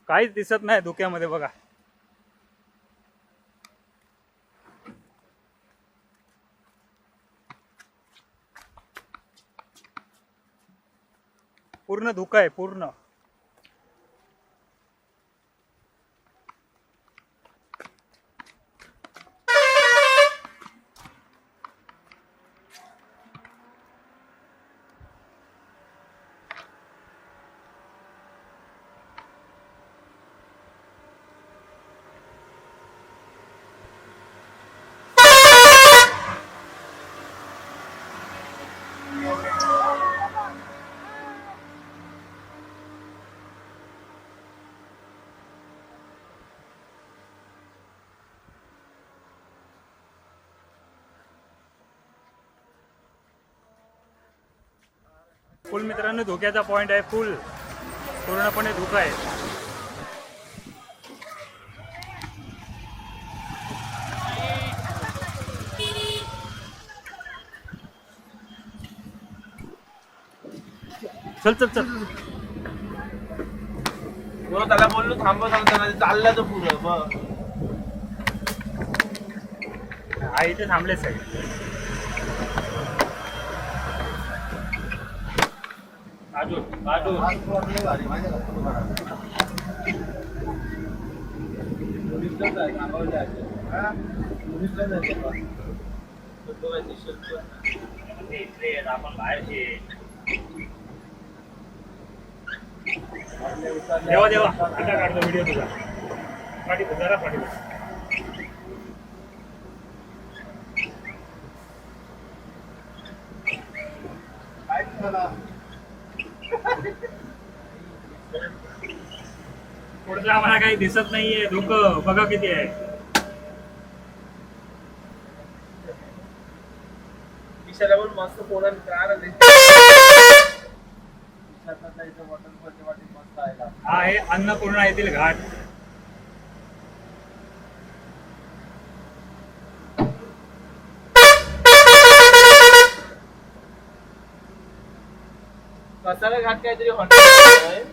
काहीच दिसत नाही धुक्यामध्ये बघा. पूर्ण धुका आहे पूर्ण. फुल मित्रांनो धोक्याचा पॉइंट आहे. फुल पूर्णपणे धोका आहे. चल चल चल. त्याला बोललो थांबव सांगताना चालला तो पुढं बघ. हा इथे थांबलेच आहे. आपण बाहेर देवा देवा आता काढतो व्हिडिओ तुझा. पाठी जरा पाठी. पुढचं आम्हाला काही दिसत नाहीये. धुकं बघा किती आहे. दिशाला पण मस्त पोरांनी त्रास आले. हा आहे अन्नपूर्णा येथील घाट. कसाला घाट काहीतरी हॉटेल.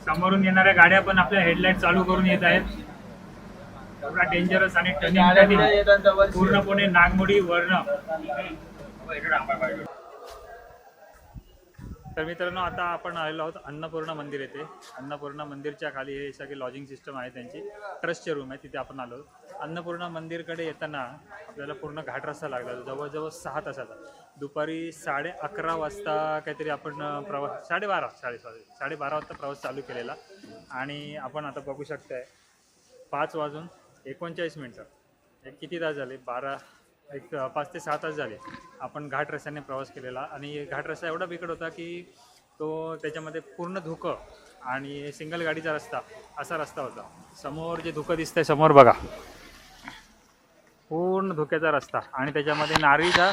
समोरून येणाऱ्या गाड्या पण आपल्या हेडलाईट चालू करून येत आहेत. एवढा डेंजरस आणि टर्निंग पूर्णपणे नागमोडी वर्ण. तर मित्रांनो आता आपण आलेलो आहोत अन्नपूर्णा मंदिर येथे. अन्नपूर्णा मंदिरच्या खाली हे सगळे लॉजिंग सिस्टम आहे त्यांची. ट्रस्टचे रूम आहे तिथे आपण आलो. अन्नपूर्णा मंदिरकडे येताना आपल्याला पूर्ण घाट रस्ता लागला जवळजवळ 6 तासाचा. दुपारी 11:30 वाजता काहीतरी आपण प्रवास 12:30 वाजता प्रवास चालू केलेला. आणि आपण आता बघू शकताय 5:39. एक किती तास झाले? 5 ते 6 तास झाले आपण घाट रस्त्याने प्रवास केलेला. आणि घाट रस्ता एवढा बिकट होता की त्याच्यामध्ये पूर्ण धुकं आणि सिंगल गाडीचा रस्ता असा रस्ता होता. समोर जे धुकं दिसतंय समोर बघा, पूर्ण धुक्याचा रस्ता. आणि त्याच्यामध्ये नारळीचा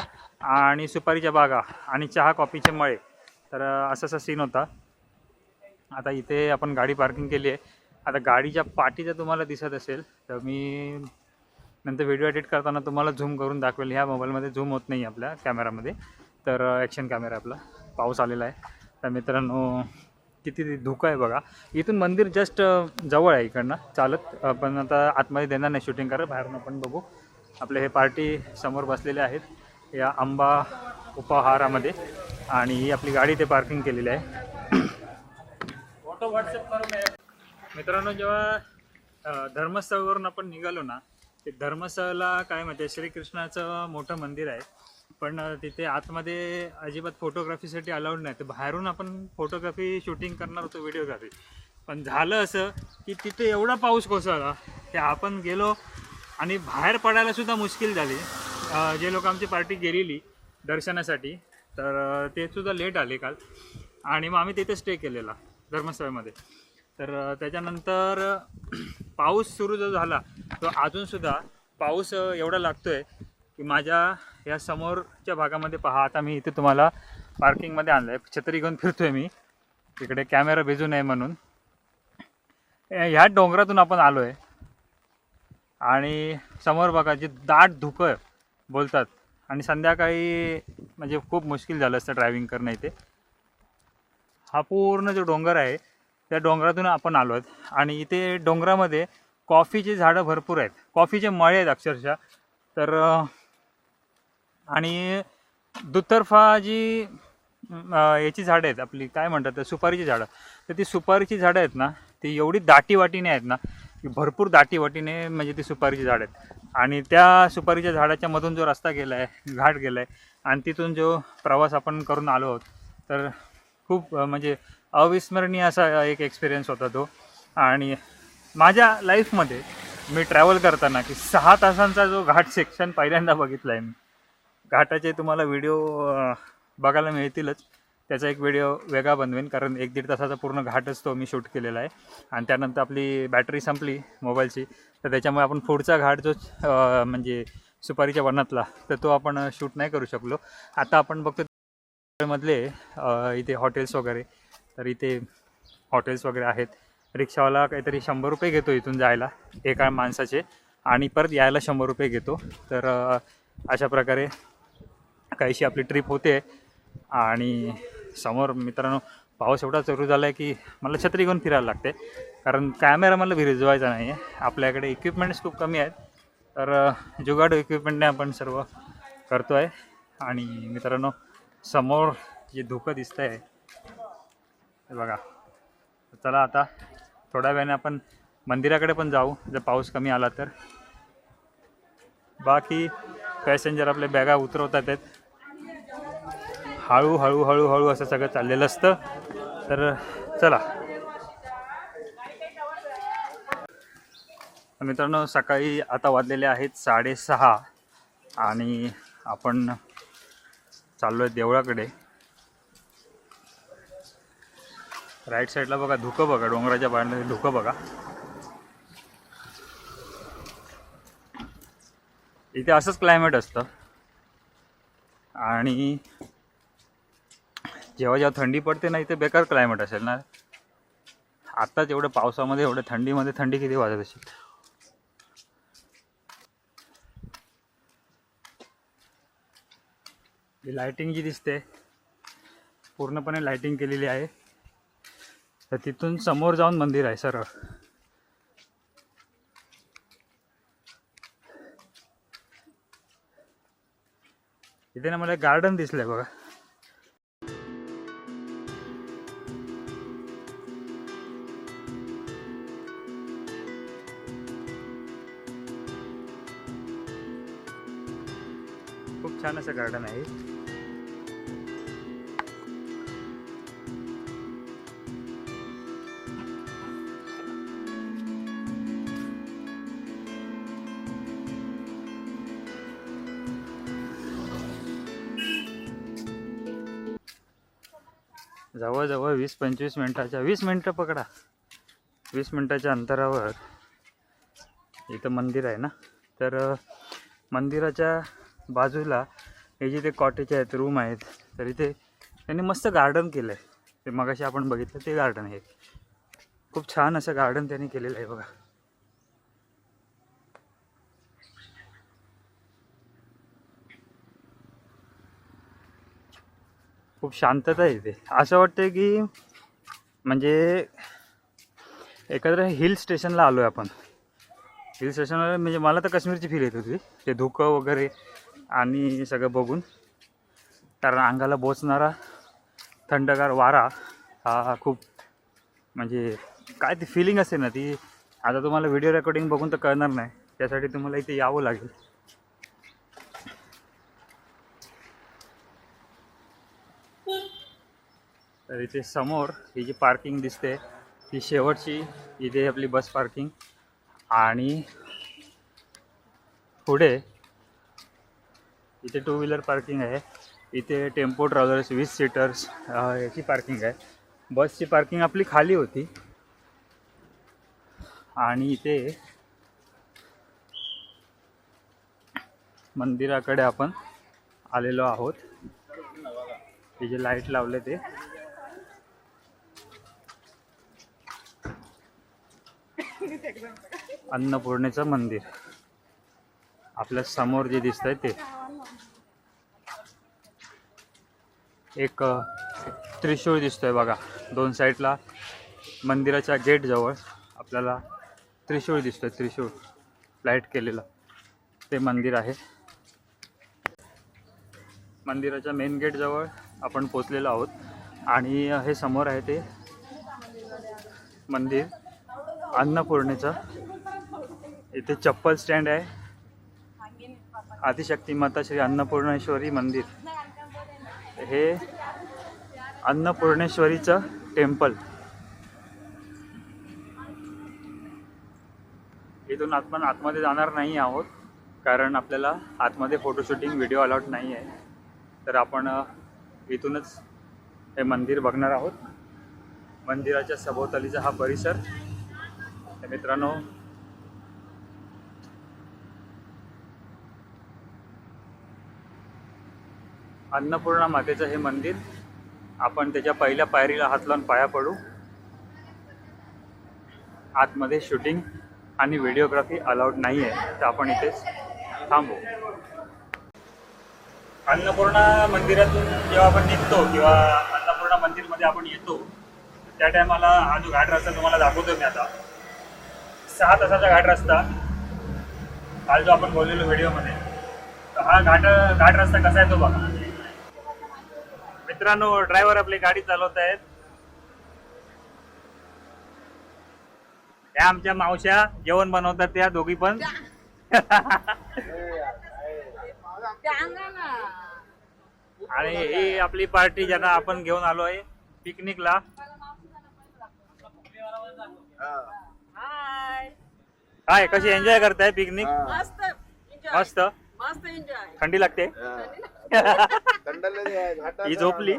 आणि सुपारीच्या बागा आणि चहा कॉफीचे मळे. तर असा सीन होता. आता इथे आपण गाडी पार्किंग केली आहे. आता गाडीच्या पाठी जर तुम्हाला दिसत असेल तर मी नंतर व्हिडिओ एडिट करताना तुम्हाला झूम करून दाखवेल. ह्या मोबाईलमध्ये झूम होत नाही आपल्या कॅमेरामध्ये. तर ॲक्शन कॅमेरा आपला. पाऊस आलेला आहे. तर मित्रांनो किती धुकं आहे बघा. इथून मंदिर जस्ट जवळ आहे इकडनं चालत. पण आता आतमध्ये देणार नाही शूटिंग करत, बाहेरून आपण बघू. आपले हे पार्टी समोर बसलेले आहेत या आंबा उपाहारामध्ये. आणि ही आपली गाडी ते पार्किंग केलेली आहे. फोटो व्हॉट्सअप करून. मित्रांनो जेव्हा धर्मस्थळवरून आपण निघालो ना, ते धर्मस्थळाला काय माहिती आहे श्रीकृष्णाचं मोठं मंदिर आहे. पण तिथे आतमध्ये अजिबात फोटोग्राफीसाठी अलाउड नाही. तर बाहेरून आपण फोटोग्राफी शूटिंग करणार होतो, व्हिडिओग्राफी. पण झालं असं की तिथे एवढा पाऊस कोसळला की आपण गेलो आणि बाहेर पडायला सुद्धा मुश्किल झाली. जे लोक आमची पार्टी गेलेली दर्शनासाठी तर ते सुद्धा लेट आले काल. आणि मग आम्ही तिथे स्टे केलेला धर्मस्थळमध्ये. तर त्याच्यानंतर पाऊस सुरू जो झाला तो अजूनसुद्धा पाऊस एवढा लागतो आहे की माझ्या या समोरच्या भागामध्ये पहा. आता मी इथे तुम्हाला पार्किंगमध्ये आणलं आहे. छत्री घेऊन फिरतो आहे मी तिकडे कॅमेरा भिजू नये म्हणून. ह्या डोंगरातून आपण आलो आहे आणि समोर बघा जे दाट धुकं बोलतात. आणि संध्याकाळी म्हणजे खूप मुश्किल झालं असतं ड्रायव्हिंग करणं इथे. हा पूर्ण जो डोंगर आहे त्या डोंगरातून आपण आलो आहेत आणि इथे डोंगरामध्ये कॉफीची झाडं भरपूर आहेत, कॉफीचे मळे आहेत अक्षरशः. तर आणि दुतर्फा जी याची झाडं आहेत आपली काय म्हणतात तर सुपारीची झाडं, तर ती सुपारीची झाडं आहेत ना ती एवढी दाटीवाटीने आहेत ना की भरपूर दाटीवाटीने म्हणजे ती सुपारीची झाडं आहेत. आणि त्या सुपारीच्या झाडाच्या मधून जो रस्ता गेला आहे, घाट गेला आहे आणि तिथून जो प्रवास आपण करून आलो आहोत, तर खूप म्हणजे अविस्मरणीय असा एक एक्सपिरियन्स होता तो. आणि माझ्या लाईफमध्ये मी ट्रॅव्हल करताना की 6 तासांचा जो घाट सेक्शन पहिल्यांदा बघितला आहे मी. घाटाचे तुम्हाला व्हिडिओ बघायला मिळतीलच, त्याचा एक व्हिडिओ वेगळा बनवेन कारण 1-1.5 तासाचा पूर्ण घाटच तो मी शूट केलेला आहे. आणि त्यानंतर आपली बॅटरी संपली मोबाईलची, तर त्याच्यामुळे आपण पुढचा घाट जो म्हणजे सुपारीच्या वनातला, तर तो आपण शूट नाही करू शकलो. आता आपण बघतो मधले इथे हॉटेल्स वगैरे, तर इथे हॉटेल्स वगैरे आहेत. रिक्षावाला काहीतरी 100 रुपये घेतो इथून जायला एका माणसाचे आणि परत यायला 100 रुपये घेतो. तर अशा प्रकारे काहीशी आपली ट्रिप होते. आणि समोर मित्रांनो पाऊस एवढा सुरू झाला आहे की मला छत्री घेऊन फिरायला लागते कारण कॅमेरा मला भिजवायचा नाही आहे. आपल्याकडे इक्विपमेंट्स खूप कमी आहेत, तर जुगाड इक्विपमेंटने आपण सर्व करतो आहे. आणि मित्रांनो समोर जे धुकं दिसतं आहे हे बघा. चला आता थोड्या वेळाने आपण मंदिराकडे पण जाऊ जर पाऊस कमी आला तर. बाकी पॅसेंजर आपले बॅगा उतरवतात आहेत, हळूहळू हळूहळू असं सगळं चाललेलं असतं. तर चला मित्रांनो सकाळी आता वाजलेले आहेत 6:30 आणि आपण चाललो आहे देवळाकडे. राईट साईडला बघा धुकं बघा, डोंगराच्या बाहेर धुकं बघा. इथे असंच क्लायमेट असतं आणि जेव्हा जेव्हा थंडी पडते ना इथे बेकार क्लायमेट असेल ना. आत्ताच एवढं पावसामध्ये एवढं थंडीमध्ये थंडी किती वाजत असेल. ही लाइटिंग जी दिसते पूर्णपणे लाइटिंग केलेली आहे. तर तिथून समोर जाऊन मंदिर आहे सरळ. इथे ना मला गार्डन दिसलंय बघा. खूप छान असं गार्डन आहे. जवळजवळ 20-25 मिनिटाच्या 20 मिनिटं पकडा 20 मिनिटाच्या अंतरावर इथं मंदिर आहे ना. तर मंदिराच्या बाजूला हे जे ते कॉटेज आहेत, रूम आहेत, तर इथे त्यांनी मस्त गार्डन केलं आहे. ते मगाशी आपण बघितलं ते गार्डन आहे. खूप छान असं गार्डन त्यांनी केलेलं आहे बघा. खूप शांतता आहे इथे. असं वाटतं की म्हणजे एखाद्या हिल स्टेशनला आलो आहे आपण. हिल स्टेशनला म्हणजे मला तर काश्मीरची फील येत होती ते धुकं वगैरे आणि सगळं बघून. कारण अंगाला बोचणारा थंडगार वारा हा खूप म्हणजे काय ती फिलिंग असते ना ती आता तुम्हाला व्हिडिओ रेकॉर्डिंग बघून तर कळणार नाही. त्यासाठी तुम्हाला इथे यावं लागेल. तर इथे समोर ही जी पार्किंग दिसते ही शेवटची इथे आपली बस पार्किंग. आणि पुढे इथे 2 व्हीलर पार्किंग आहे. इथे टेम्पो ट्रॅव्हलर्स 20 सीटर्स याची पार्किंग आहे. बसची पार्किंग आपली खाली होती. आणि इथे मंदिराकडे आपण आलेलो आहोत. हे जे लाईट लावले ते अन्नपूर्णेचं मंदिर आपल्या समोर जे दिसतंय ते. एक त्रिशूळ दिसतोय बघा. 2 साईडला मंदिराच्या गेट जवळ आपल्याला त्रिशूळ दिसतोय, त्रिशूळ लाईट केलेलं ते मंदिर आहे. मंदिराच्या मेन गेट जवळ आपण पोचलेलो आहोत आणि हे समोर आहे ते मंदिर अन्नपूर्णेचं. इथे चप्पल स्टँड आहे. आदिशक्ती माता श्री अन्नपूर्णेश्वरी मंदिर, हे अन्नपूर्णेश्वरीचं टेम्पल. इथून आपण आतमध्ये जाणार नाही आहोत कारण आपल्याला आतमध्ये फोटोशूटिंग व्हिडिओ अलाउड नाही आहे. तर आपण इथूनच हे मंदिर बघणार आहोत. मंदिराच्या सभोवतालीचा हा परिसर. तर मित्रांनो, अन्नपूर्णा मातेचं हे मंदिर. आपण त्याच्या पहिल्या पायरीला हात लावून पाया पडू. आतमध्ये शूटिंग आणि व्हिडिओग्राफी अलाउड नाही आहे, तर आपण इथेच थांबू. अन्नपूर्णा मंदिरातून जेव्हा आपण निघतो किंवा अन्नपूर्णा मंदिरमध्ये आपण येतो त्या टायमाला हा जो घाट रस्ता तुम्हाला दाखवतो मी आता, 6 तासाचा घाट रस्ता, काल जो आपण बोललेलो व्हिडिओमध्ये. तर हा घाट रस्ता कसा आहे तो बघा. मित्रांनो, ड्रायव्हर आपली गाडी चालवत आहेत. त्या आमच्या मावश्या जेवण बनवतात, त्या दोघी पण. आणि ही आपली पार्टी ज्यांना आपण घेऊन आलो आहे पिकनिकला. काय कशी एन्जॉय करताय पिकनिक? मस्त मस्त एन्जॉय. थंडी लागते. ही झोपली.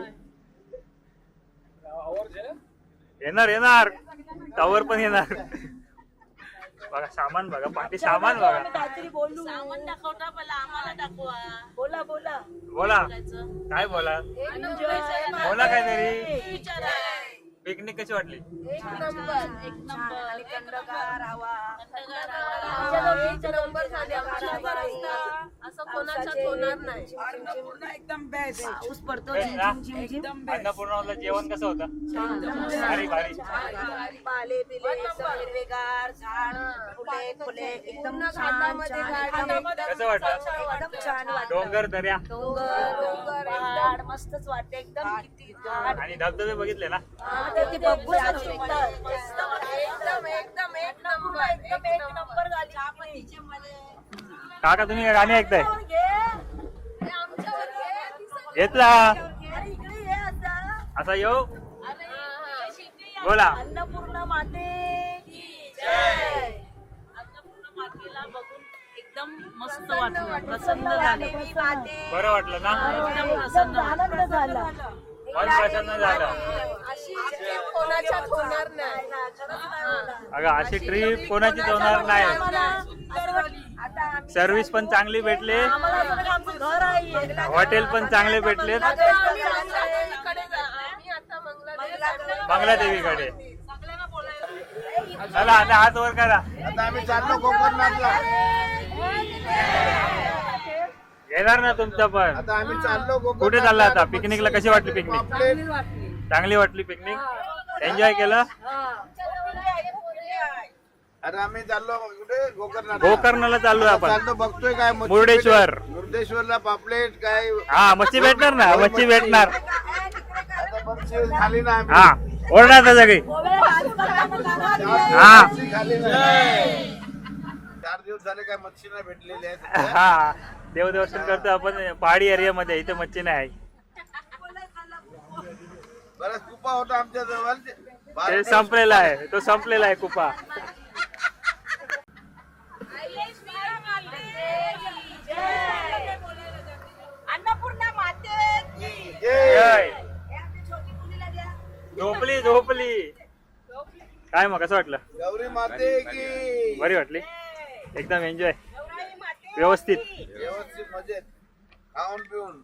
येणार येणार टावर पण येणार. बघा सामान बघा, पाठी सामान बघा. काहीतरी बोलू. सामान दाखवता पहिला आम्हाला दाखवा. बोला बोला बोला काय बोला, बोला काहीतरी. विचारा. पिकनिक कशी वाटली? एक नंबर एक नंबर. आणि थंडगार हवा. थंडगार आमच्या हवा. दोघींचे नंबर झाले. असं कोणाच्यात होणार नाही. एकदम बेस्ट. पाऊस पडतो. अन्नपूर्णाला जेवण कसं होतं? भारी भारी. पाले पिले हिरवेगार झाड, फुले फुले एकदम छान छान. कसं वाटलं? एकदम छान वाटलं. डोंगर दर्या डोंगर पहाड मस्तच वाटते एकदम. किती झाड आणि धबधबे बघितले ना? ते बघू एकदम एकदम एक नंबर एकदम एक नंबर झाली. काका तुम्ही काय गाणी ऐकताय? घेतला असा येऊ बोला. अन्नपूर्णा माते की जय. अन्नपूर्णा मातेला बघून एकदम मस्त वाटलं, प्रसन्न झालं. बरं वाटलं ना? एकदम प्रसन्न आनंद झाला. मन प्रसन्न झालं. अशी कोणाच्याच होणार नाही. अगं अशी ट्रिप कोणाचीच होणार नाही. सर्व्हिस पण चांगली भेटले, घर आहे. हॉटेल पण चांगले भेटलेत. बांगलादेवीकडे चला आता हात वर करा. आता आम्ही चाललो कोकणातला. येणार ना तुमचं पण. आता आम्ही चाललो कोकणातला. कुठे चालला आता पिकनिकला? कशी वाटली पिकनिक? पापलेट. चांगली वाटली पिकनिक? एन्जॉय केलं? आता आम्ही चाललो कुठे? गोकर्णाला. गोकर्णाला चाललोय आपण. चाललो बघतोय काय मच्छी मुर्डेश्वर. भेटेल. मुर्डेश्वरला पापलेट काय. हा मच्छी भेटणार ना, मच्छी भेटणार. आता मच्छी खाली ना आम्ही. हा ओरडा सगळी. हा मच्छी खाली नाही. 4 दिवस झाले काय मच्छी नाही भेटलेली आहे. हा देवदर्शन करतो आपण पहाडी एरियामध्ये. इथे मच्छी नाही. बराच कुपा होता आमच्या जवळ. ते संपलेला आहे, तो संपलेला आहे कुपा. अन्नपूर्णा माते की जय. झोपली झोपली. काय मग कसं वाटलं? गौरी माते की. बरी वाटली? एकदम एन्जॉय व्यवस्थित. व्यवस्थित मजेत खाऊन पिऊन.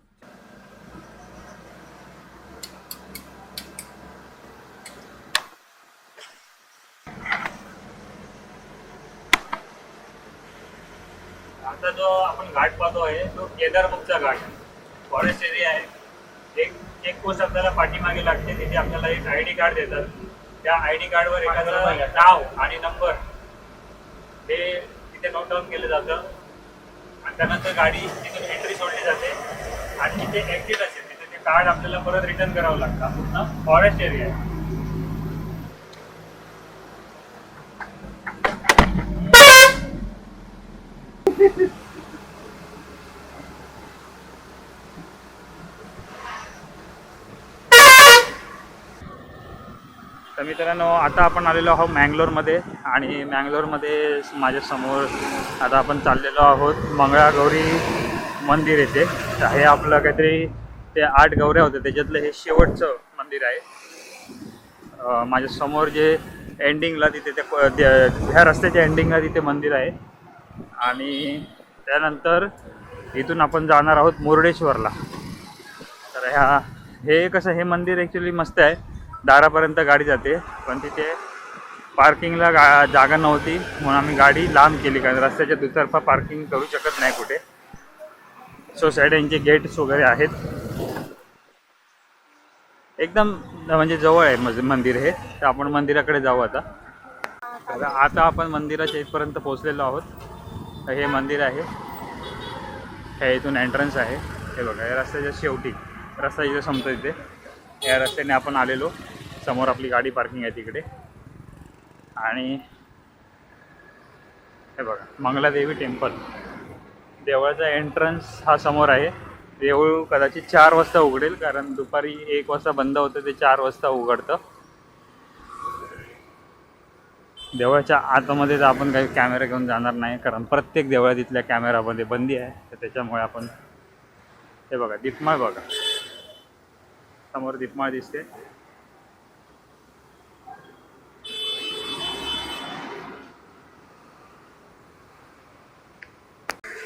आता जो आपण घाट पाहतो आहे तो केदारमुखचा घाट. फॉरेस्ट एरिया आहे. एक पोस्ट आपल्याला पाठीमागे लागते, तिथे आपल्याला एक ID कार्ड देतात. त्या ID कार्डवर एखादं नाव आणि नंबर हे तिथे नोट डाऊन केलं जातं आणि त्यानंतर गाडी तिथून एंट्री सोडली जाते आणि तिथे एक्झिट असेल तिथे ते कार्ड आपल्याला परत रिटर्न करावं लागतं. पूर्ण फॉरेस्ट एरिया आहे. तर मित्रांनो आता आपण आलेलो आहोत मँगलोरमध्ये आणि मँगलोरमध्ये माझ्या समोर आता आपण चाललेलो आहोत मंगळागौरी मंदिर येथे. तर हे आपलं काहीतरी ते 8 गौऱ्या होते त्याच्यातलं हे शेवटचं मंदिर आहे. माझ्या समोर जे एंडिंगला तिथे ह्या रस्त्याच्या एंडिंगला तिथे मंदिर आहे आणि त्यानंतर इथून आपण जाणार आहोत मुर्डेश्वरला. तर हे कसं हे मंदिर ॲक्च्युली मस्त आहे. दारापर्यंत गाडी जाते पण तिथे पार्किंगला जागा नव्हती म्हणून आम्ही गाडी लांब केली कारण रस्त्याच्या दुतर्फा पार्किंग करू शकत नाही कुठे. सोसायट्यांचे गेट्स वगैरे आहेत. एकदम म्हणजे जवळ आहे मंदिर हे. तर आपण मंदिराकडे जाऊ आता. आता आपण मंदिराच्या इथपर्यंत पोहोचलेलो आहोत. हे मंदिर आहे. हे इथून एंट्रन्स आहे. हे बघा या रस्त्याच्या शेवटी रस्ता इथे संपतो. इथे या रस्त्याने आपण आलेलो. समोर आपली गाडी पार्किंग आहे तिकडे आणि हे बघा मंगलादेवी टेम्पल. देवळाचा एंट्रन्स हा समोर आहे. देऊळ कदाचित 4 वाजता उघडेल कारण दुपारी 1 वाजता बंद होतं ते 4 वाजता उघडतं. देवळाच्या आतमध्ये तर आपण काही कॅमेरा घेऊन जाणार नाही कारण प्रत्येक देवळात इथल्या कॅमेरामध्ये बंदी आहे. तर त्याच्यामुळे आपण हे बघा दीपमाळ बघा समोर दीपमाळ दिसते.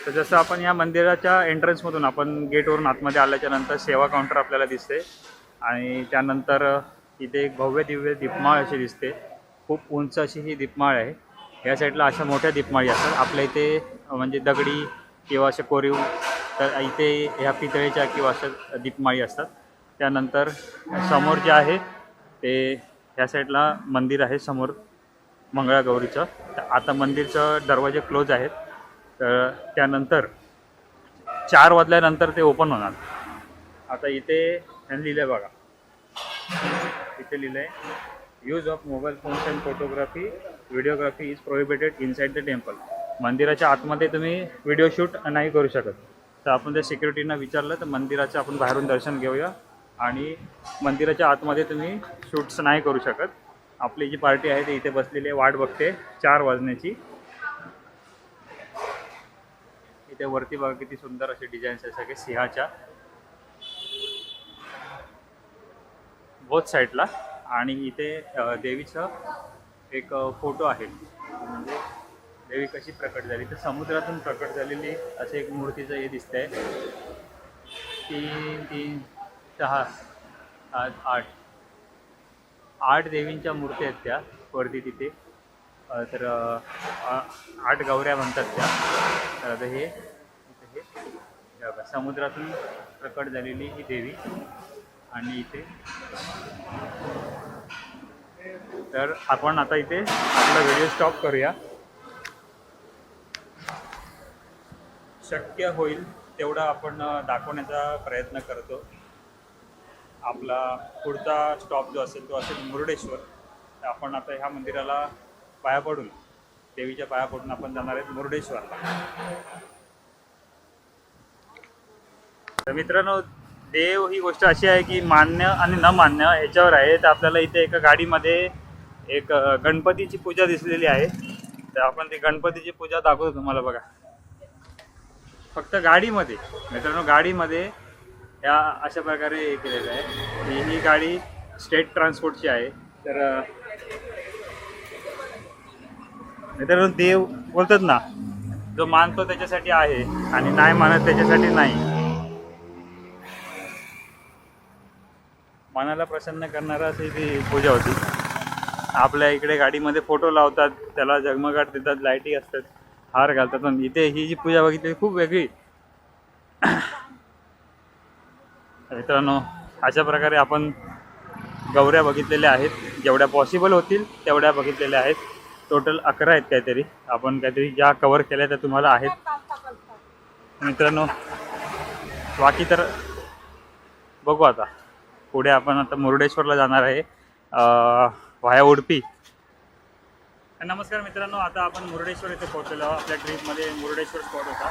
तर जसं आपण या मंदिराच्या एंट्रन्समधून आपण गेटवरून आतमध्ये आल्याच्या नंतर सेवा काउंटर आपल्याला दिसते आणि त्यानंतर इथे एक भव्य दिव्य दीपमाळ अशी दिसते. खूप उंच अशी ही दीपमाळ आहे. या साईडला अशा मोठ्या दीपमाळी असतात. आपल्या इथे म्हणजे दगडी किंवा असे कोरीव तर इथे ह्या पितळेच्या किंवा अशा दीपमाळी असतात. त्यानंतर समोर जे आहे ते ह्या साईडला मंदिर आहे समोर मंगळागौरीचं. तर आता मंदिरचं दरवाजे क्लोज आहेत. तर त्यानंतर 4 वाजल्यानंतर ते ओपन होणार. आता इथे त्यांनी लिहिलं आहे बघा. इथे लिहिलं आहे use of mobile phones and photography videography is prohibited inside the temple. मंदिराच्या आतमध्ये तुम्ही व्हिडिओ शूट नाही करू शकत. तर आपण त्या सिक्युरिटीनं विचारलं तर मंदिराचं आपण बाहेरून दर्शन घेऊया आणि मंदिराच्या आतमध्ये तुम्ही शूट्स नाही करू शकत. आपली जी पार्टी आहे ती इथे बसलेली आहे वाट बघते 4 वाजण्याची. इथे वरती बघा किती सुंदर असे डिझाईन्स आहे सगळे सिंहाच्या बोथ साईडला. आणि इथे देवीचं एक फोटो आहे म्हणजे देवी कशी प्रकट झाली तर समुद्रातून प्रकट झालेली असे एक मूर्तीचं हे दिसतंय. 3 3 6 7 8 देवींच्या मूर्ती आहेत त्या वरती तिथे. तर 8 गौऱ्या म्हणतात त्या. तर हे समुद्रातून प्रकट झालेली ही देवी आणि इथे तर आपण आता इथे आपला व्हिडिओ स्टॉप करूया. शक्य होईल तेवढा आपण दाखवण्याचा प्रयत्न करतो. आपला पुढचा स्टॉप जो असेल तो असेल मुर्डेश्वर. तर आपण आता ह्या मंदिराला पाया पडून देवीच्या पाया पडून आपण जाणार आहेत मुर्डेश्वरला. तर मित्रांनो देव ही गोष्ट अशी आहे की मान्य आणि न मान्य ह्याच्यावर आहे. तर आपल्याला इथे एका गाडीमध्ये एक गणपतीची पूजा दिसलेली आहे. तर आपण ती गणपतीची पूजा दाखवतो तुम्हाला बघा. फक्त गाडीमध्ये मित्रांनो गाडीमध्ये या अशा प्रकारे हे केलेलं आहे. ही गाडी स्टेट ट्रान्सपोर्टची आहे. तर मित्रांनो देव बोलतात ना जो मानतो त्याच्यासाठी आहे आणि नाही मानत त्याच्यासाठी नाही. मनाला प्रसन्न करणारा अशी ती पूजा होती. आपल्या इकडे गाडीमध्ये फोटो लावतात त्याला झगमगाट देतात लाईटी असतात हार घालतात. पण इथे ही जी पूजा बघितली खूप वेगळी. मित्रांनो अशा प्रकारे आपण गौऱ्या बघितलेल्या आहेत, जेवढ्या पॉसिबल होतील तेवढ्या बघितलेल्या आहेत. टोटल 11 आहेत काहीतरी, आपण काहीतरी ज्या कवर केल्या त्या तुम्हाला आहेत मित्रांनो. बाकी तर बघू आता पुढे. आपण आता मुरुडेश्वरला जाणार आहे व्हाया उडपी. नमस्कार मित्रांनो, आता आपण मुरुडेश्वर इथे पोहोचलेलो आहोत. आपल्या ट्रिपमध्ये मुरुडेश्वर स्पॉट होता.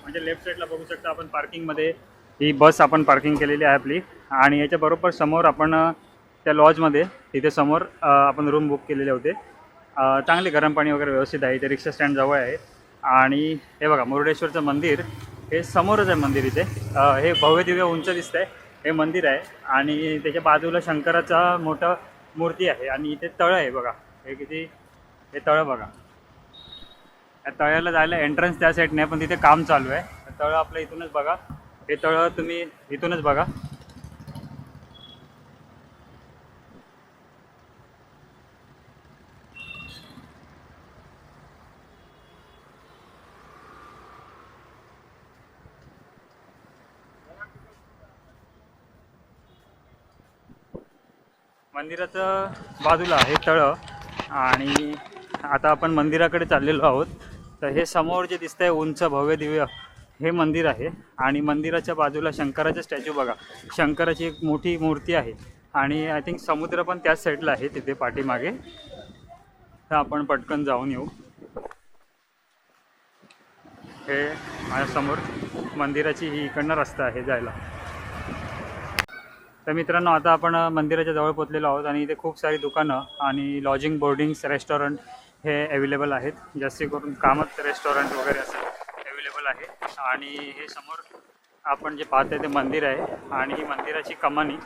म्हणजे लेफ्ट साईडला बघू शकता आपण पार्किंगमध्ये ही बस आपण पार्किंग केलेली आहे आपली, आणि याच्या बरोबर समोर आपण त्या लॉजमध्ये तिथे समोर आपण रूम बुक केलेले होते. चांगले गरम पाणी वगैरे व्यवस्थित आहे. इथे रिक्षा स्टँड जवळ आहे. आणि हे बघा मुरुडेश्वरचं मंदिर हे समोरच आहे मंदिर. इथे हे भव्य दिव्य उंच दिसतं आहे हे मंदिर आहे, आणि त्याच्या बाजूला शंकराचा मोठा मूर्ती आहे. आणि इथे तळं आहे बघा, हे किती, हे तळं बघा. या तळ्याला जायला एंट्रन्स त्या साईडने आहे, पण तिथे काम चालू आहे. तळं आपलं इथूनच बघा, हे तळं तुम्ही इथूनच बघा. मंदिराचं बाजूला आहे तळं, आणि आता आपण मंदिराकडे चाललेलो आहोत. तर हे समोर जे दिसतंय उंच भव्य दिव्य हे मंदिर आहे, आणि मंदिराच्या बाजूला शंकराचा स्टॅच्यू बघा. शंकराची एक मोठी मूर्ती आहे, आणि आय थिंक समुद्र पण त्याच साईडला आहे तिथे पाठीमागे. तर आपण पटकन जाऊन येऊ. हे माझ्यासमोर मंदिराची ही इकडनं रस्ता आहे जायला. तर मित्रांनो, आता आपण मंदिराच्या जवळ पोचलेलो आहोत, आणि इथे खूप सारी दुकानं आणि लॉजिंग, बोर्डिंग्स, रेस्टॉरंट हे अवेलेबल आहेत. जास्ती करून कामत रेस्टॉरंट वगैरे असं अवेलेबल आहे. आणि हे समोर आपण जे पाहतोय ते मंदिर आहे, आणि ही मंदिराची कमानी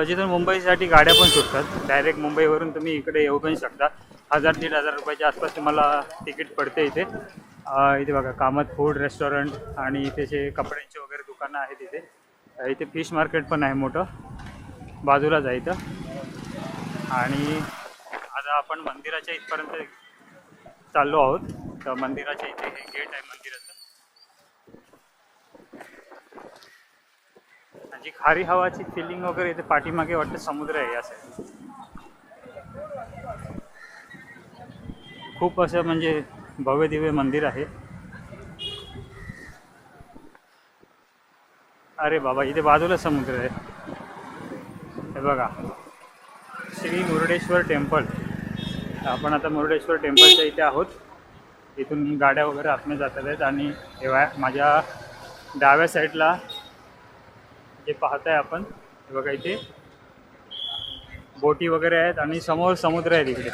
जिथून मुंबईसाठी गाड्या पण सुटतात. डायरेक्ट मुंबईवरून तुम्ही इकडे येऊ पण शकता. 1000-1500 रुपयाच्या आसपास तुम्हाला तिकीट पडते इथे. इथे बघा कामत फूड रेस्टॉरंट, आणि इथे जे कपड्यांचे वगैरे दुकानं आहेत इथे. इथे फिश मार्केट पण आहे मोठं बाजूलाच आहे इथं. आणि आता आपण मंदिराच्या इथपर्यंत चाललो आहोत. तर मंदिराच्या इथे हे गेट आहे मंदिराचं, आणि जी खारी हवाची फिलिंग वगैरे इथे पाठीमागे वाटतं समुद्र आहे असं. खूप असं म्हणजे भव्य दिव्य मंदिर आहे. अरे बाबा, इथे बाजूला समुद्र आहे. हे बघा श्री मुरुडेश्वर टेम्पल. आपण आता मुरुडेश्वर टेम्पलच्या इथे आहोत. इथून गाड्या वगैरे आतमध्ये जातात आहेत. आणि हे माझ्या डाव्या साईडला जे पाहताय आपण, हे बघा इथे बोटी वगैरे आहेत, आणि समोर समुद्र आहे तिकडे.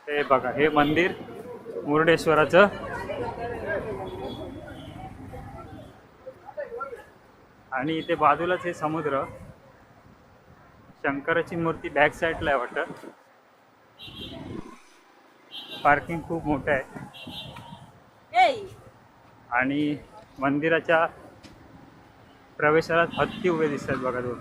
हे बघा हे मंदिर मुरुडेश्वराचं. आणि इथे बाजूलाच हे समुद्र. शंकराची मूर्ती बॅक साईडला आहे वाटतं. पार्किंग खूप मोठं आहे. आणि मंदिराच्या प्रवेशाला हत्ती उभे दिसतात बघा दोन.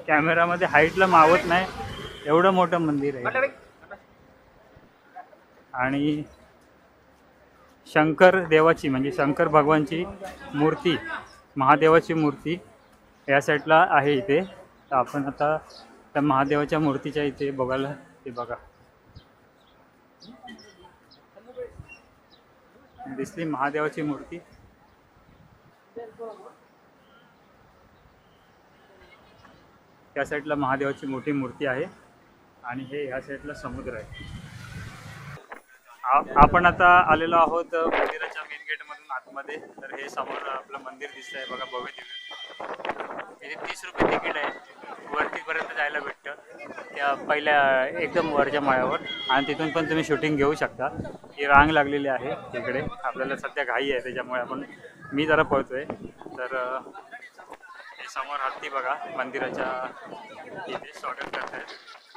कॅमेरामध्ये हाईटला मावत नाही एवढं मोठं मंदिर आहे. आणि शंकर देवाची म्हणजे शंकर भगवानची मूर्ती, महादेवाची मूर्ती या साईडला आहे इथे. तर आपण आता त्या महादेवाच्या मूर्तीच्या इथे बघायला, ते बघा दिसली महादेवाची मूर्ती. त्या साईडला महादेवाची मोठी मूर्ती आहे, आणि हे ह्या साईडला समुद्र आहे. आपण आता आलेलो आहोत मंदिराच्या मेन गेटमधून आतमध्ये. तर हे समोर आपलं मंदिर दिसत आहे बघा भव्य दिव्य. इथे 30 रुपये तिकीट आहे. वरतीपर्यंत जायला भेटतं त्या पहिल्या एकदम वरच्या माळ्यावर, आणि तिथून पण तुम्ही शूटिंग घेऊ शकता. ही रांग लागलेली आहे तिकडे. आपल्याला सध्या घाई आहे त्याच्यामुळे मी जरा पळतोय. तर हे समोर हत्ती बघा मंदिराच्या इथे स्वागत करतात.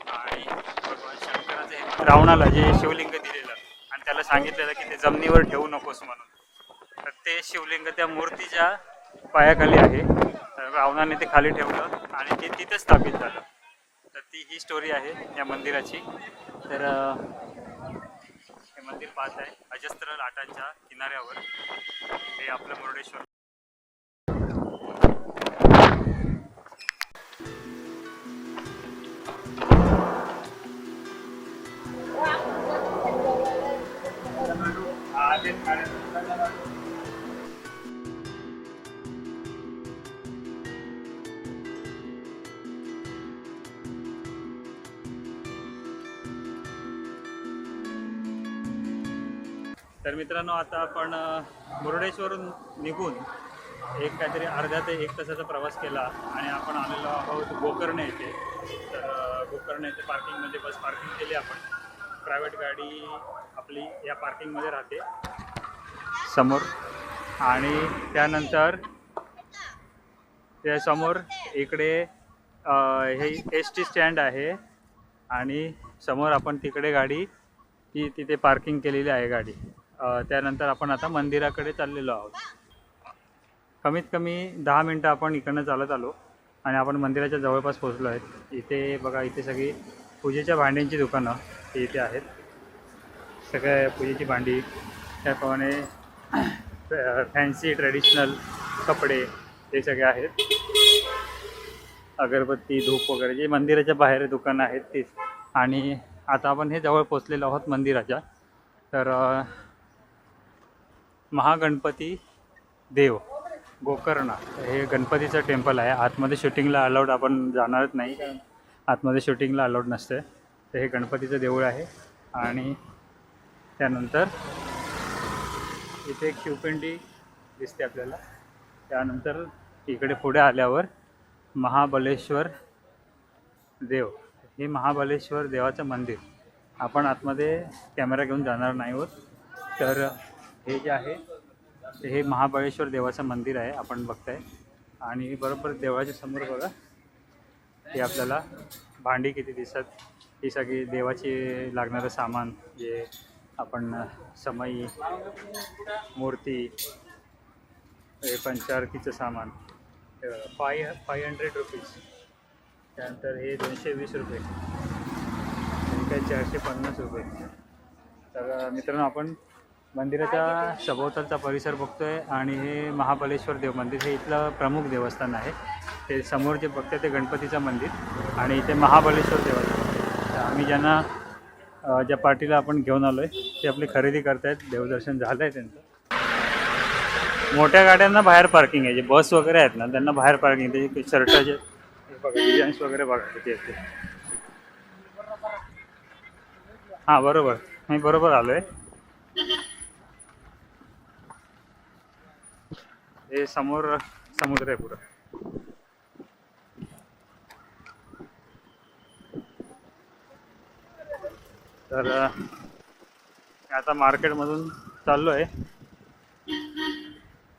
आणि भगवान शंकराचं हे रावणाला जे शिवलिंग दिलेलं आणि त्याला सांगितलेलं की ते जमिनीवर ठेवू नकोस म्हणून, तर ते शिवलिंग त्या मूर्तीच्या पायाखाली आहे. तर रावणाने ते खाली ठेवलं आणि ते तिथं स्थापित झालं. तर ती ही स्टोरी आहे या मंदिराची. तर हे मंदिर पाहत आहे अजस्त्र लाटांच्या किनाऱ्यावर. हे आपलं मुरुडेश्वर. तर मित्रांनो, आता आपण मुरुडेश्वरून निघून एक काहीतरी अर्ध्या ते 1 तासाचा प्रवास केला आणि आपण आलेलो आहोत गोकर्ण येथे. तर गोकर्ण येथे पार्किंगमध्ये बस पार्किंग केली आपण. प्रायव्हेट गाडी आपली या पार्किंगमध्ये राहते समोर. आणि त्यानंतर त्यासमोर इकडे हे ST स्टँड आहे आणि समोर आपण तिकडे गाडी ती तिथे पार्किंग केलेली आहे गाडी. त्यानंतर आपण आता मंदिराकडे चाललेलो आहोत. कमीत कमी 10 मिनटं आपण इकडनं चालत आलो आणि आपण मंदिराच्या जवळपास पोहोचलो आहेत. इथे बघा, इथे सगळी पूजेच्या भांड्यांची दुकानं इथे आहेत. सगळ्या पूजेची भांडी, त्याप्रमाणे फॅन्सी ट्रेडिशनल कपडे हे सगळे आहेत. अगरबत्ती, धूप वगैरे जे मंदिराच्या बाहेर दुकानं आहेत तीच. आणि आता आपण हे जवळ पोचलेलो आहोत मंदिराच्या. तर महागणपती देव गोकर्ण हे गणपतीचं टेम्पल आहे. आतमध्ये शूटिंगला अलाउड आपण जाणारच नाही, कारण आतमध्ये शूटिंगला अलाउड नसते. तर हे गणपतीचं देऊळ आहे. आणि त्यानंतर इथे एक शिवपिंडी दिसते आपल्याला. त्यानंतर इकडे पुढे आल्यावर महाबलेश्वर देव, हे महाबलेश्वर देवाचं मंदिर. आपण आतमध्ये कॅमेरा घेऊन जाणार नाही आहोत. तर हे जे आहे हे महाबळेश्वर देवाचं मंदिर आहे आपण बघताय. आणि बरोबर देवाच्या समोर बघा, हे आपल्याला भांडी किती दिसत. ही सगळी देवाची लागणारं सामान, जे आपण समई, मूर्ती, हे पंचारतीचं सामान 500 रुपीज. त्यानंतर हे 220 रुपये, हे काय 450 रुपये. तर मित्रांनो, आपण मंदिराच्या सभोवतालचा परिसर बघतोय. आणि हे महाबलेश्वर देव मंदिर हे इथलं प्रमुख देवस्थान आहे. ते समोर जे बघतोय ते गणपतीचं मंदिर आणि इथे महाबलेश्वर देवाचं मंदिर. तर आम्ही ज्यांना ज्या पार्टीला आपण घेऊन आलो आहे ते आपली खरेदी करतायत. देवदर्शन झालं आहे त्यांचं. मोठ्या गाड्यांना बाहेर पार्किंग आहे. जे बस वगैरे आहेत ना, त्यांना बाहेर पार्किंग. त्याचे शर्टाचे बघा, डिझाईन्स वगैरे बघा किती येते. हां, बरोबर, मी बरोबर आलो आहे. हे समोर समुद्र आहे पुढं. तर आता मार्केटमधून चाललो आहे.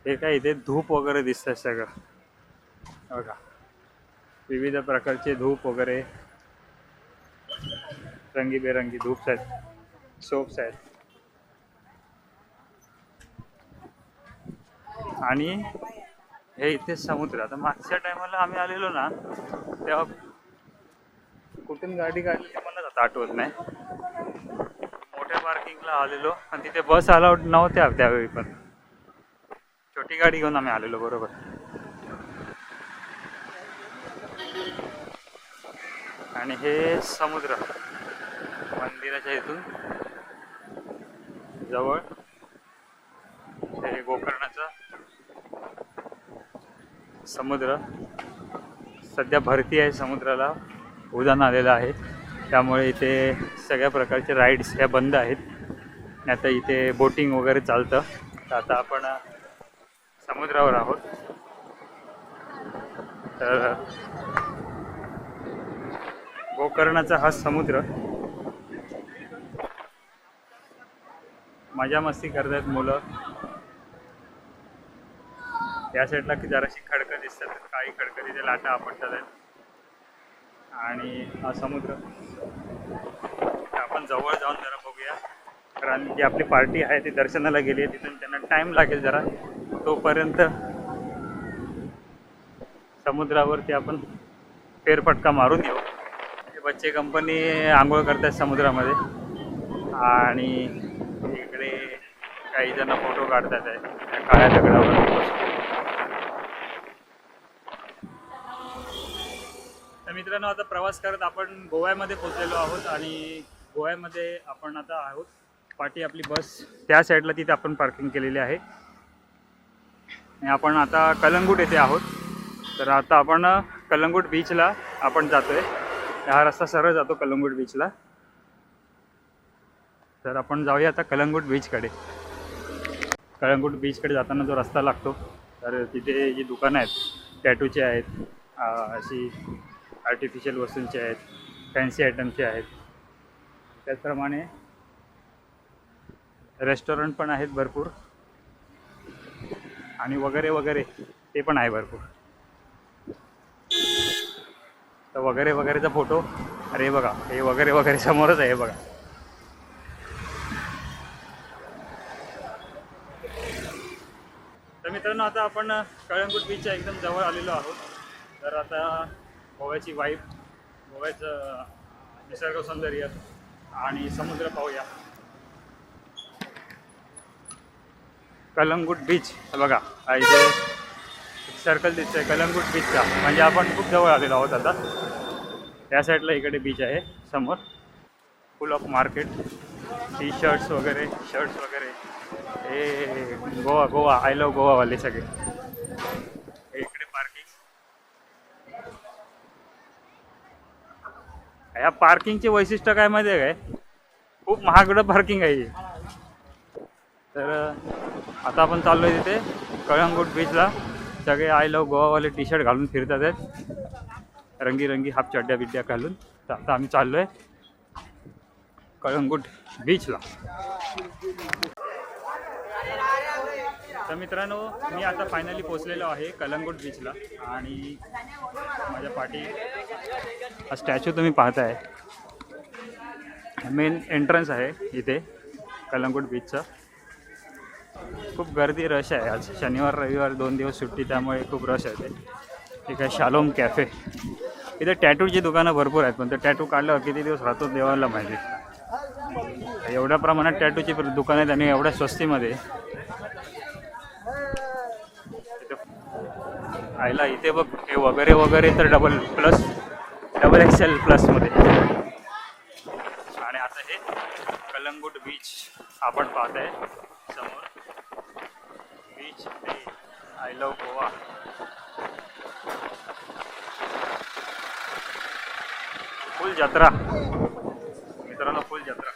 हे काय इथे धूप वगैरे दिसतात सगळं बघा. विविध प्रकारचे धूप वगैरे, रंगीबेरंगी धूप्स आहेत, सोप्स आहेत. आणि हे इथे समुद्र. आता मागच्या टायमाला आम्ही आलेलो ना, तेव्हा कुठून गाडी काढली ते मला आता आठवत नाही. मोठ्या पार्किंगला आलेलो आणि तिथे बस अलाउड नव्हत्या त्यावेळी, पण छोटी गाडी घेऊन आम्ही आलेलो बरोबर. आणि हे समुद्र मंदिराच्या इथून जवळ हे गोकर्णाचा समुद्र. सध्या भरती आहे समुद्राला, उधाण आलेलं आहे. त्यामुळे इथे सगळ्या प्रकारचे राईड्स ह्या बंद आहेत. आता इथे बोटिंग वगैरे चालतं. तर आता आपण समुद्रावर आहोत. तर गोकर्णाचा हा समुद्र. मजा मस्ती करतात मुलं. या साईडला की जराशी खडकं दिसतात, काही खडकं तिथे लाटा आपटतात आहेत. आणि हा समुद्र आपण जवळ जाऊन जरा बघूया, कारण जी आपली पार्टी आहे ती दर्शनाला गेली आहे. तिथून त्यांना टाईम लागेल जरा. तोपर्यंत समुद्रावरती आपण फेरफटका मारून येऊ. हे बच्चे कंपनी आंघोळ करतात समुद्रामध्ये आणि इकडे काही जण फोटो काढतात आहे त्या काळ्या दगडावर. तर मित्रांनो, आता प्रवास करत आपण गोव्यामध्ये पोहोचलेलो आहोत आणि गोव्यामध्ये आपण आता आहोत. पाठी आपली बस त्या साईडला तिथे आपण पार्किंग केलेली आहे आणि आपण आता कलंगूट येथे आहोत. तर आता आपण कलंगूट बीचला आपण जातोय. हा रस्ता सरळ जातो कलंगूट बीचला. तर आपण जाऊया आता कलंगूट बीचकडे. कलंगूट बीचकडे जाताना जो रस्ता लागतो तर तिथे जी दुकानं आहेत टॅटूचे आहेत, अशी आर्टिफिशियल वस्तूंचे आहेत, फॅन्सी आयटमचे आहेत, त्याचप्रमाणे रेस्टॉरंट पण आहेत भरपूर आणि वगैरे वगैरे ते पण आहे भरपूर. तर वगैरे वगैरेचा फोटो, अरे बघा हे वगैरे वगैरे समोरच आहे बघा. तर मित्रांनो, आता आपण कळंगूट बीचच्या एकदम जवळ आलेलो आहोत. तर आता गोव्याची वाईब, गोव्याचं निसर्ग सौंदर्य आणि समुद्र पाहूया. कलंगूट बीच बघा, इथे सर्कल दिसतंय कलंगूट बीचचा, म्हणजे आपण खूप जवळ आलेलो आहोत आता. त्या साईडला इकडे बीच आहे समोर. फुल ऑफ मार्केट, टी शर्ट्स वगैरे, शर्ट्स वगैरे. हे गोवा गोवा आय लव्ह गोवावाले सगळे. इकडे पार्किंग. या पार्किंगचे वैशिष्ट्य काय माहिती आहे काय? खूप महागडं पार्किंग आहे. तर आता आपण चाललो आहे तिथे कळंगूट बीचला. सगळे आय लव्ह गोवावाले टी शर्ट घालून फिरतात आहेत, रंगीरंगी हाफ चड्ड्या बिड्ड्या घालून. तर आता आम्ही चाललो आहे कळंगूट बीचला. तर मित्रांनो, मी आता फायनली पोचलेलो आहे कलंगूट बीचला आणि माझ्या पाठी हा स्टॅच्यू तुम्ही पाहताय. मेन एंट्रन्स आहे इथे कलंगूट बीचचा. खूप गर्दी, रश आहे. आज शनिवार रविवार 2 दिवस सुट्टी, त्यामुळे खूप रश आहे. ठीक आहे, शालोम कॅफे. इथे टॅटूची दुकानं भरपूर आहेत, पण ते टॅटू काढल्यावर किती दिवस राहतो देवाला माहिती. एवढ्या प्रमाणात टॅटूची दुकानं आहेत आणि एवढ्या स्वस्तीमध्ये. आयला इथे बघ, हे वगैरे वगैरे तर डबल एक्सेल प्लसमध्ये. आणि आता हे कलंगूट बीच आपण पाहत आहे समोर. Beach I love Goa. Full जत्रा मित्रांनो, फुल जत्रा.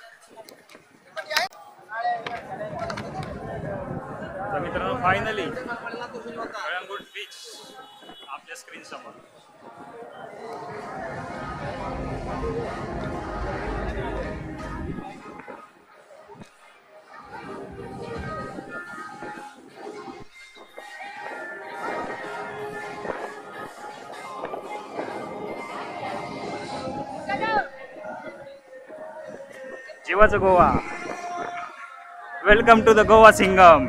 तर मित्रांनो, फायनली कळंगूट बीच आपल्या स्क्रीन समोर. जीवाचं Goa. Welcome to the Goa Singham.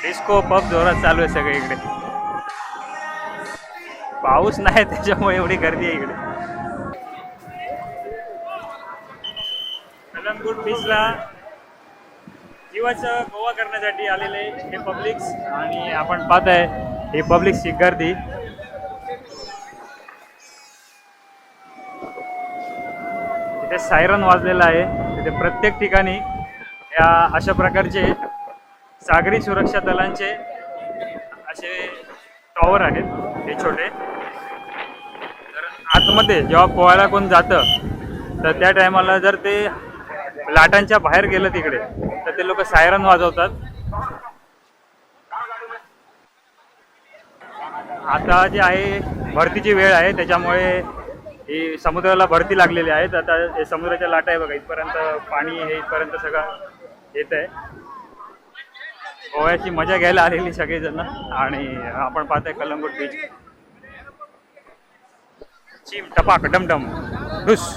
Disco pub जोरात चालू आहे सगळे इकडे. पाऊस नाही त्याच्यामुळे एवढी गर्दी आहे इकडे. कलंगूट बीचला जीवाचं गोवा करण्यासाठी आलेले हे पब्लिक्स. आणि आपण पाहत आहे हे पब्लिकची गर्दी. इथे सायरन वाजलेला आहे. तिथे प्रत्येक ठिकाणी या अशा प्रकारचे सागरी सुरक्षा दलांचे असे टॉवर आहेत हे छोटे. तर आतमध्ये जेव्हा पोहायला कोण जातं तर त्या टायमाला जर ते लाटांच्या बाहेर गेलं तिकडे तर ते लोक सायरन वाजवतात. आता जे आहे भरतीची वेळ आहे, त्याच्यामुळे ही समुद्राला भरती लागलेली आहेत. आता हे समुद्राच्या लाटा आहे बघा, इथपर्यंत पाणी हे इथपर्यंत सगळं येत आहे. गोव्याची मजा घ्यायला आलेली सगळेजण. आणि आपण पाहतोय कलंगूट बीच. चिम टपाक डमडम धुस.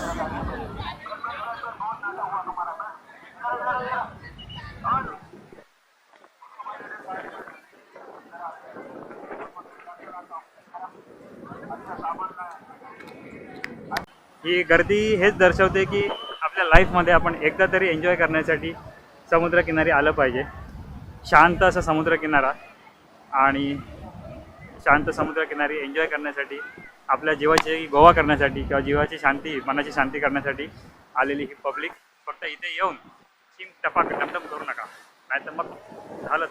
ही गर्दी हेच दर्शवते की आपल्या लाईफमध्ये आपण एकदा तरी एन्जॉय करण्यासाठी समुद्रकिनारी आलं पाहिजे. शांत असा समुद्रकिनारा आणि शांत समुद्रकिनारी एन्जॉय करण्यासाठी, आपल्या जीवाची गोवा करण्यासाठी किंवा जीवाची शांती, मनाची शांती करण्यासाठी आलेली ही पब्लिक. फक्त इथे येऊन चिम टपाक टमटम करू नका, नाहीतर मग झालंच.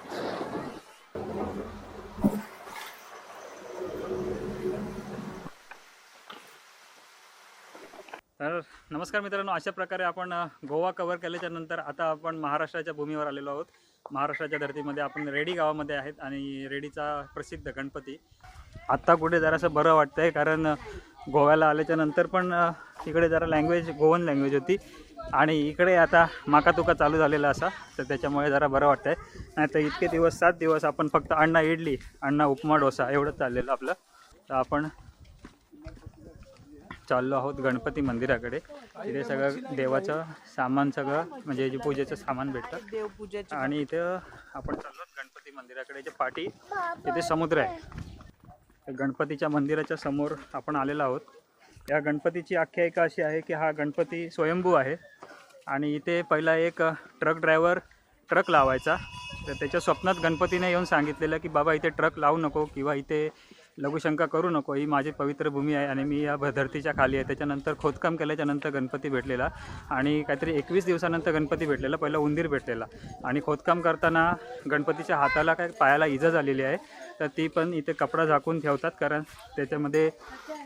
तर नमस्कार मित्रांनो, अशा प्रकारे आपण गोवा कव्हर केल्याच्या नंतर आता आपण महाराष्ट्राच्या भूमीवर आलेलो आहोत. महाराष्ट्राच्या धर्तीमध्ये आपण रेडी गावामध्ये आहेत आणि रेडीचा प्रसिद्ध गणपती. आत्ता कुठे जरासं बरं वाटतं आहे, कारण गोव्याला आल्याच्या नंतर पण इकडे जरा लँग्वेज गोवन लँग्वेज होती आणि इकडे आता माकातुका चालू झालेला असा, तर त्याच्यामुळे जरा बरं वाटतं आहे. नाही तर इतके दिवस 7 दिवस आपण फक्त अण्णा इडली, अण्णा उपमा डोसा एवढंच चाललेलं आपलं. तर आपण चाललो आहोत गणपती मंदिराकडे. इथे सगळं देवाचं सामान, सगळं म्हणजे जे पूजेचं सामान भेटतं. देवपूजेची आणि इथं आपण चाललो गणपती मंदिराकडे. जे पाठी इथे समुद्र आहे. तर गणपतीच्या मंदिराच्या समोर आपण आलेलो आहोत. या गणपतीची आख्यायिका अशी आहे की हा गणपती स्वयंभू आहे आणि इथे पहिला एक ट्रक ड्रायव्हर ट्रक लावायचा. तर त्याच्या स्वप्नात गणपतीने येऊन सांगितलेलं की बाबा इथे ट्रक लावू नको किंवा इथे लघुशंका करू नको, ही माझी पवित्र भूमी आहे आणि मी या धरतीच्या खाली आहे. त्याच्यानंतर खोदकाम केल्याच्यानंतर गणपती भेटलेला आणि काहीतरी 21 दिवसानंतर गणपती भेटलेला. पहिला उंदीर भेटलेला आणि खोदकाम करताना गणपतीच्या हाताला काय पायाला इजा झालेली आहे. तर ती पण इथे कपडा झाकून ठेवतात, कारण त्याच्यामध्ये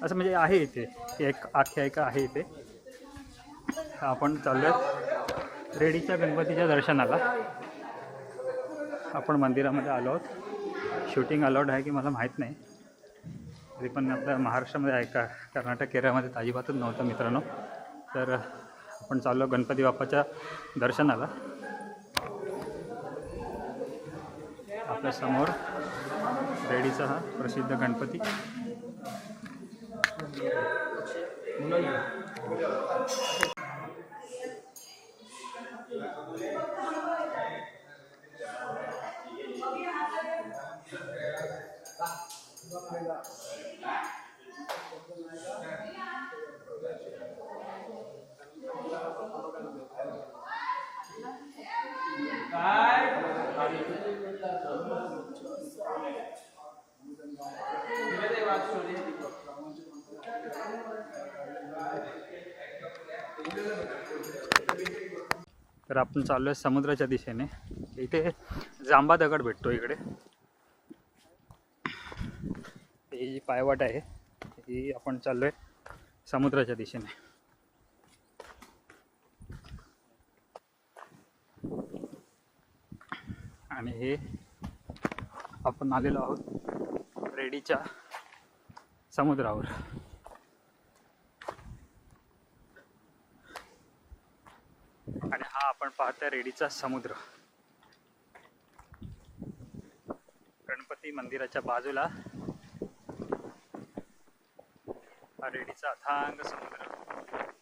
असं म्हणजे आहे इथे एक आख्यायिका आहे इथे. आपण चाललो रेडीच्या गणपतीच्या दर्शनाला. आपण मंदिरामध्ये आलो आहोत. शूटिंग अलाउड आहे की मला माहीत नाही, तरी पण आपल्या महाराष्ट्रामध्ये आहे का, कर्नाटक केरळमध्ये अजिबातच नव्हतं मित्रांनो. तर आपण चाललो गणपती बाप्पाच्या दर्शनाला. आपल्या समोर रेडीचा हा प्रसिद्ध गणपती. तर आपण चाललो आहे समुद्राच्या दिशेने. इथे जांबा दगड भेटतो इकडे. ही जी पायवाट आहे ही आपण चाललो आहे समुद्राच्या दिशेने. आणि हे आपण आलेलो आहोत रेडीच्या समुद्रावर. आणि हा आपण पाहतोय रेडीचा समुद्र. गणपती मंदिराच्या बाजूला हा रेडीचा अथांग समुद्र.